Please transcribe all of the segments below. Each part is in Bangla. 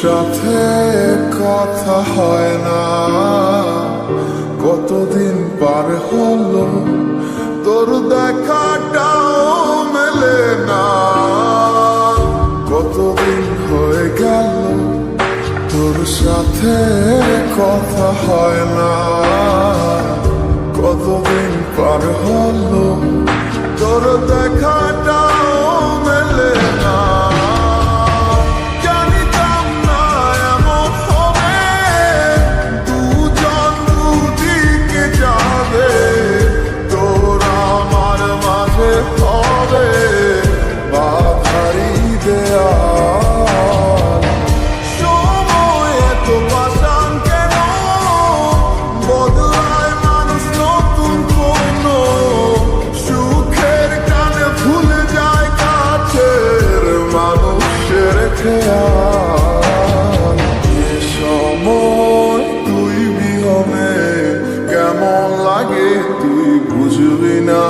সাথে কথা হয় না, কতদিন পার হলো তোর দেখাটাও মেলে না। কতদিন হয়ে গেল তোর সাথে কথা হয় না, কতদিন পার হলো তোর দেখাটাও মেলে না। সময় তুই বিহনে কেমন লাগে তুই বুঝবি না,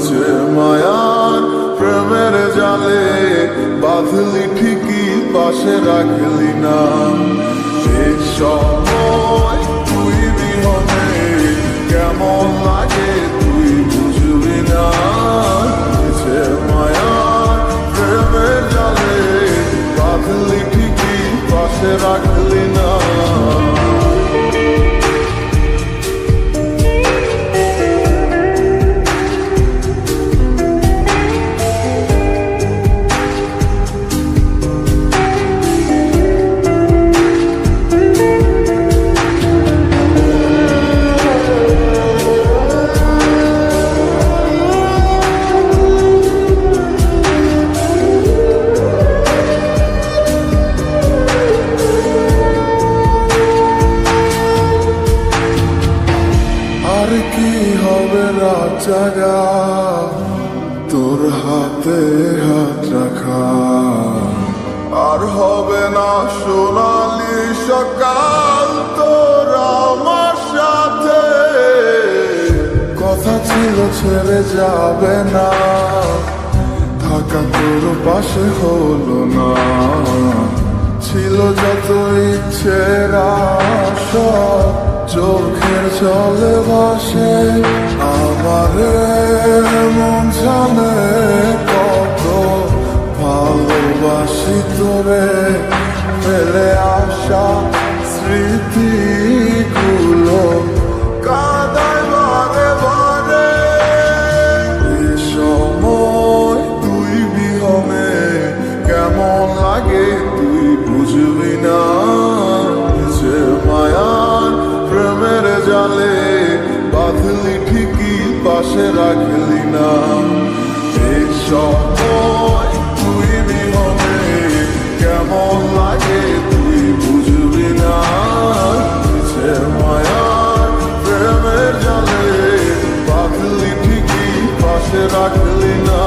যে মায়ার প্রেমের জালে বাঁধলি ঠিকই পাশে রাখলি না। এই সময় তুই বিহনে কেমন লাগে তুই বুঝবি না, যে মায়ার প্রেমের জালে বাঁধলি ঠিকই পাশে রাখলি না। আর কি হবে রাত জাগা তোর হাতে হাত রাখা, আর হবে না সোনালি সকাল তোর আমার সাথে। কথা ছিল ছেড়ে যাবে না, থাকা তোর পাশে হলো না। ছিল যত ইচ্ছের আশা চোখের জলে ভাসে, আমার মন জানে কত ভালোবাসি তোরে। ফেলে আসা স্মৃতিগুলো কাঁদায় বারে বারে। এই সময় তুই বিহনে কেমন লাগে তুই বুঝবি না, যে মায়ার প্রেমের জালে বাঁধলি ঠিকই পাশে রাখলি না। এই সময় তুই বিহনে কেমন লাগে তুই বুঝবি না, যে মায়ার প্রেমের জালে বাঁধলি ঠিকই পাশে রাখলি না।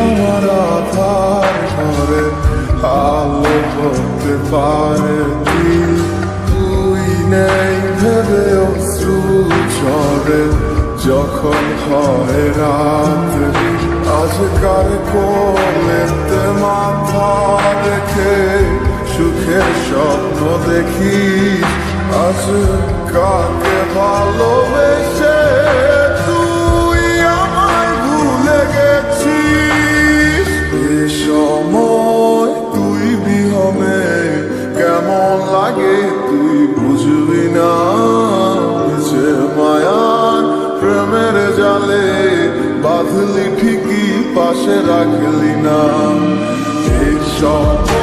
আমার আধার ঘরে আলো করতে পারে তুই নেই ভেবে অশ্রু ঝরে যখন হয় রাত। আজকার কোলেতে মাথা রেখে সুখের স্বপ্ন দেখি, আজ কাকে ভালোবেসে তুই আমায় ভুলে গেছিস। এ সময় তুই বিহনে কেমন লাগে তুই বুঝবি না, যে মায়ার প্রেমের জালে বাঁধলি ঠিকই পাশে রাখলি না। এই সময়